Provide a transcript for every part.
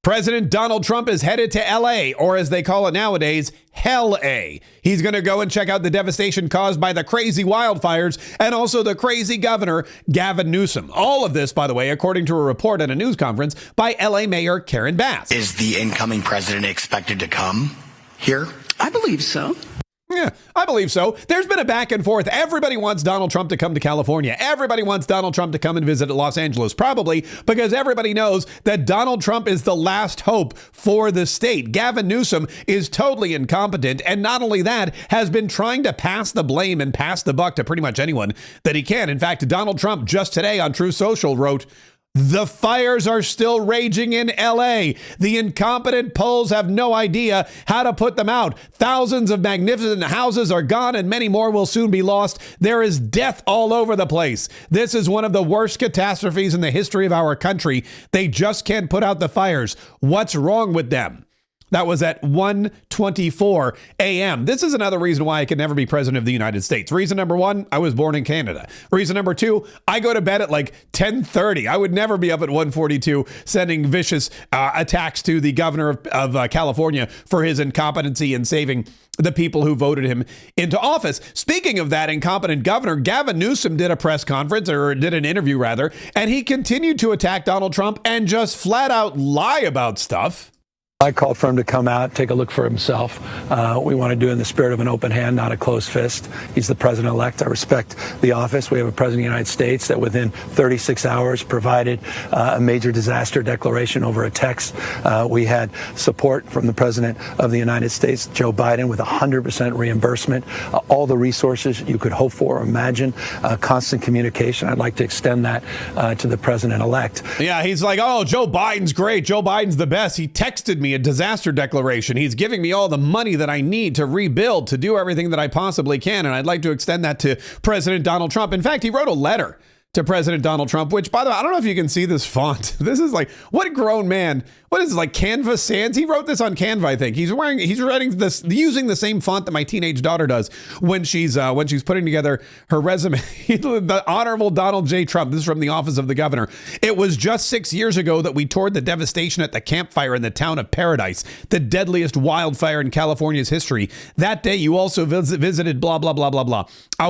President Donald Trump is headed to L.A., or as they call it nowadays, Hell-A. He's going to go and check out the devastation caused by the crazy wildfires and also the crazy Governor Gavin Newsom. All of this, by the way, according to a report at a news conference by L.A. Mayor Karen Bass. Is the incoming president expected to come here? I believe so. Yeah, I believe so. There's been a back and forth. Everybody wants Donald Trump to come to California. Everybody wants Donald Trump to come and visit Los Angeles, probably because everybody knows that Donald Trump is the last hope for the state. Gavin Newsom is totally incompetent, and not only that, has been trying to pass the blame and pass the buck to pretty much anyone that he can. In fact, Donald Trump just today on Truth Social wrote, "The fires are still raging in L.A. The incompetent Poles have no idea how to put them out. Thousands of magnificent houses are gone and many more will soon be lost. There is death all over the place. This is one of the worst catastrophes in the history of our country. They just can't put out the fires. What's wrong with them?" That was at 1:24 a.m. This is another reason why I could never be president of the United States. Reason number one, I was born in Canada. Reason number two, I go to bed at like 10:30. I would never be up at 1:42 sending vicious attacks to the governor of California for his incompetency in saving the people who voted him into office. Speaking of that incompetent governor, Gavin Newsom did a press conference, or did an interview rather, and he continued to attack Donald Trump and just flat out lie about stuff. I called for him to come out, take a look for himself. We want to do it in the spirit of an open hand, not a closed fist. He's the president-elect. I respect the office. We have a president of the United States that within 36 hours provided a major disaster declaration over a text. We had support from the president of the United States, Joe Biden, with 100% reimbursement, all the resources you could hope for or imagine, constant communication. I'd like to extend that to the president-elect. Yeah, he's like, oh, Joe Biden's great. Joe Biden's the best. He texted me a disaster declaration. He's giving me all the money that I need to rebuild, to do everything that I possibly can. And I'd like to extend that to President Donald Trump. In fact, he wrote a letter to President Donald Trump, which, by the way, I don't know if you can see this font. This is like, what grown man, what is it, like Canva Sans? He wrote this on Canva, I think. He's writing this using the same font that my teenage daughter does when she's putting together her resume. The Honorable Donald J. Trump. This is from the office of the governor. "It was just 6 years ago that we toured the devastation at the campfire in the town of Paradise, the deadliest wildfire in California's history. That day, you also visited blah, blah, blah, blah, blah.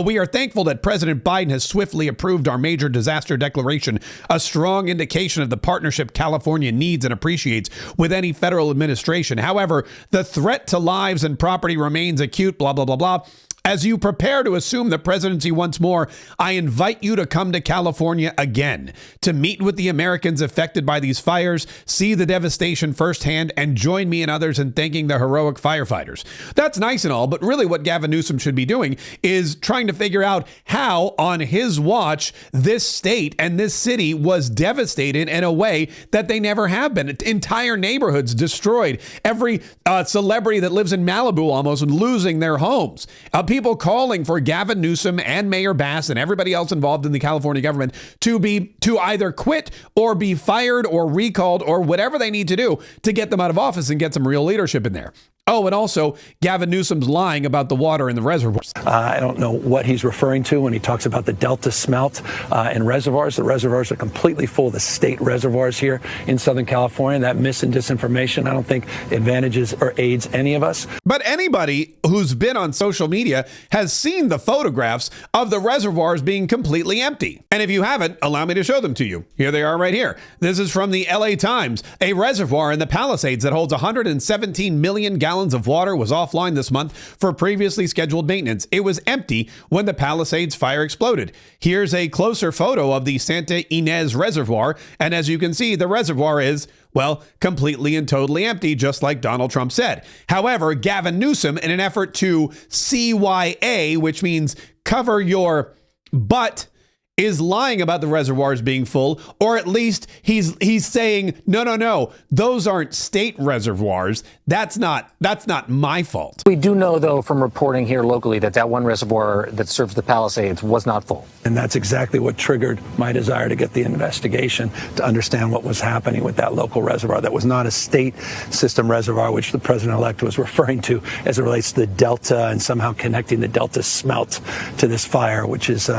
We are thankful that President Biden has swiftly approved our major disaster declaration, a strong indication of the partnership California needs and appreciates with any federal administration. However, the threat to lives and property remains acute, blah, blah, blah, blah. As you prepare to assume the presidency once more, I invite you to come to California again to meet with the Americans affected by these fires, see the devastation firsthand, and join me and others in thanking the heroic firefighters." That's nice and all, but really what Gavin Newsom should be doing is trying to figure out how, on his watch, this state and this city was devastated in a way that they never have been. Entire neighborhoods destroyed. Every celebrity that lives in Malibu almost losing their homes. People calling for Gavin Newsom and Mayor Bass and everybody else involved in the California government to either quit or be fired or recalled or whatever they need to do to get them out of office and get some real leadership in there. Oh, and also Gavin Newsom's lying about the water in the reservoirs. I don't know what he's referring to when he talks about the Delta smelt in reservoirs. The reservoirs are completely full. The state reservoirs here in Southern California, that mis and disinformation, I don't think advantages or aids any of us. But anybody who's been on social media has seen the photographs of the reservoirs being completely empty. And if you haven't, allow me to show them to you. Here they are right here. This is from the LA Times. A reservoir in the Palisades that holds 117 million gallons of water was offline this month for previously scheduled maintenance. It was empty when the Palisades fire exploded. Here's a closer photo of the Santa Ynez Reservoir, and as you can see, the reservoir is, well, completely and totally empty, just like Donald Trump said. However, Gavin Newsom, in an effort to CYA, which means cover your butt, is lying about the reservoirs being full, or at least he's saying, no, those aren't state reservoirs. That's not my fault. We do know, though, from reporting here locally that one reservoir that serves the Palisades was not full. And that's exactly what triggered my desire to get the investigation, to understand what was happening with that local reservoir. That was not a state system reservoir, which the president-elect was referring to as it relates to the Delta and somehow connecting the Delta smelt to this fire, which is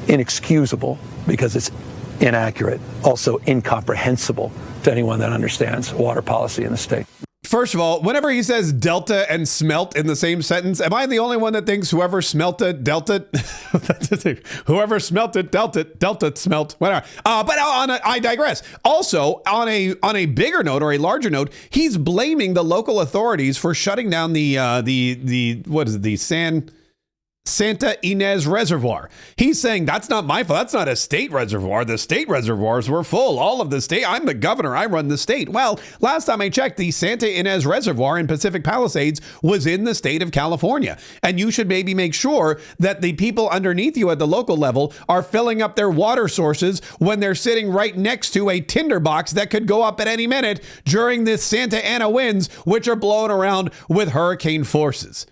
inexcusable because it's inaccurate, also incomprehensible to anyone that understands water policy in the state. First of all, whenever he says delta and smelt in the same sentence, am I the only one that thinks whoever smelt it, dealt it? Whoever smelt it, dealt it, smelt, whatever. I digress. Also, on a bigger note or a larger note, he's blaming the local authorities for shutting down the Santa Ynez Reservoir. He's saying that's not my fault. That's not a state reservoir. The state reservoirs were full. All of the state. I'm the governor. I run the state. Well, last time I checked, the Santa Ynez Reservoir in Pacific Palisades was in the state of California. And you should maybe make sure that the people underneath you at the local level are filling up their water sources when they're sitting right next to a tinderbox that could go up at any minute during the Santa Ana winds, which are blowing around with hurricane forces.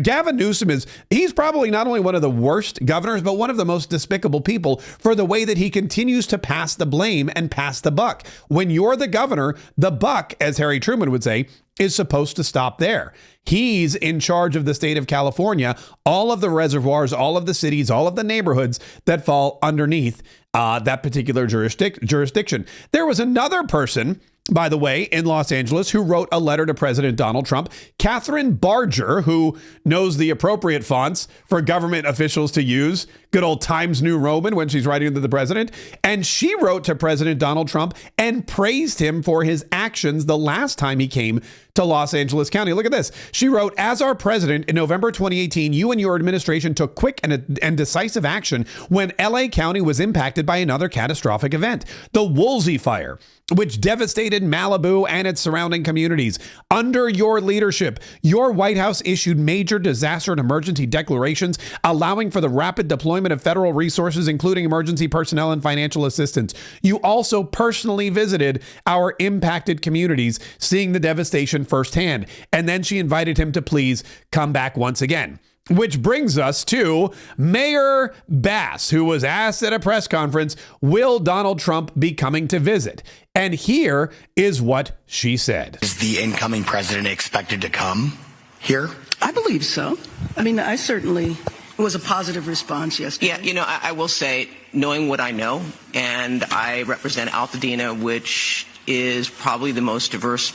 Gavin Newsom he's probably not only one of the worst governors, but one of the most despicable people for the way that he continues to pass the blame and pass the buck. When you're the governor, the buck, as Harry Truman would say, is supposed to stop there. He's in charge of the state of California, all of the reservoirs, all of the cities, all of the neighborhoods that fall underneath that particular jurisdiction. There was another person, by the way, in Los Angeles, who wrote a letter to President Donald Trump, Catherine Barger, who knows the appropriate fonts for government officials to use, good old Times New Roman when she's writing to the president. And she wrote to President Donald Trump and praised him for his actions the last time he came to Los Angeles County. Look at this. She wrote, as our president in November 2018, you and your administration took quick and decisive action when LA County was impacted by another catastrophic event, the Woolsey fire, which devastated Malibu and its surrounding communities. Under your leadership, your White House issued major disaster and emergency declarations, allowing for the rapid deployment of federal resources, including emergency personnel and financial assistance. You also personally visited our impacted communities, seeing the devastation firsthand. And then she invited him to please come back once again. Which brings us to Mayor Bass, who was asked at a press conference, will Donald Trump be coming to visit? And here is what she said. Is the incoming president expected to come here? I believe so. I mean, it was a positive response yesterday. Yeah, I will say, knowing what I know, and I represent Altadena, which is probably the most diverse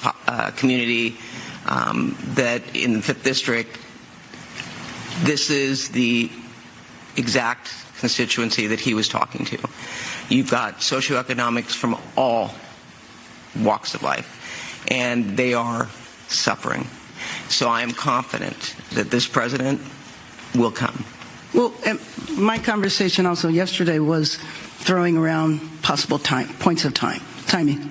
community that in the 5th District. This is the exact constituency that he was talking to. You've got socioeconomics from all walks of life, and they are suffering. So I am confident that this president will come. Well, my conversation also yesterday was throwing around possible points of timing.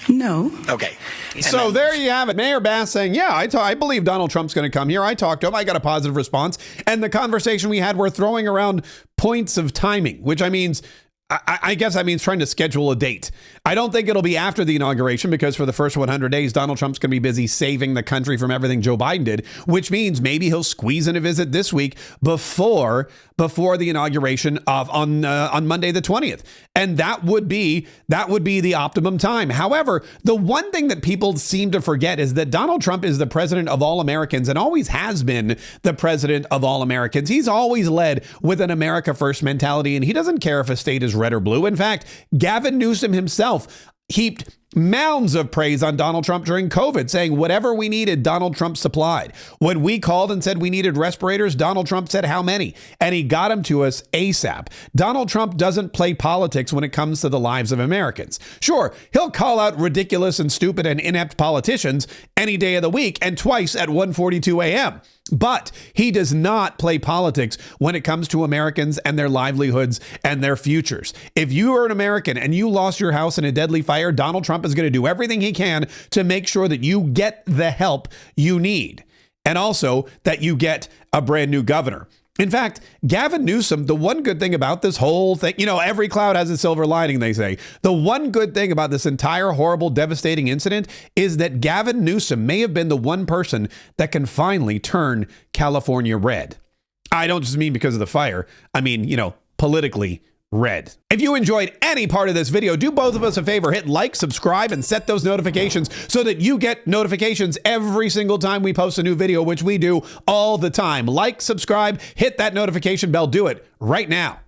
No. Okay. So there you have it. Mayor Bass saying, yeah, I believe Donald Trump's going to come here. I talked to him. I got a positive response. And the conversation we had, we're throwing around points of timing, which I guess that means trying to schedule a date. I don't think it'll be after the inauguration because for the first 100 days, Donald Trump's going to be busy saving the country from everything Joe Biden did, which means maybe he'll squeeze in a visit this week before the inauguration on Monday the 20th. And that would be the optimum time. However, the one thing that people seem to forget is that Donald Trump is the president of all Americans and always has been the president of all Americans. He's always led with an America First mentality, and he doesn't care if a state is red or blue. In fact, Gavin Newsom himself heaped mounds of praise on Donald Trump during COVID, saying whatever we needed, Donald Trump supplied. When we called and said we needed respirators, Donald Trump said how many, and he got them to us ASAP. Donald Trump doesn't play politics when it comes to the lives of Americans. Sure, he'll call out ridiculous and stupid and inept politicians any day of the week and twice at 1:42 a.m. But he does not play politics when it comes to Americans and their livelihoods and their futures. If you are an American and you lost your house in a deadly fire, Donald Trump is going to do everything he can to make sure that you get the help you need. And also that you get a brand new governor. In fact, Gavin Newsom, the one good thing about this whole thing, every cloud has a silver lining, they say. The one good thing about this entire horrible, devastating incident is that Gavin Newsom may have been the one person that can finally turn California red. I don't just mean because of the fire. I mean, politically red. If you enjoyed any part of this video, do both of us a favor, hit like, subscribe, and set those notifications so that you get notifications every single time we post a new video, which we do all the time. Like, subscribe, hit that notification bell, do it right now.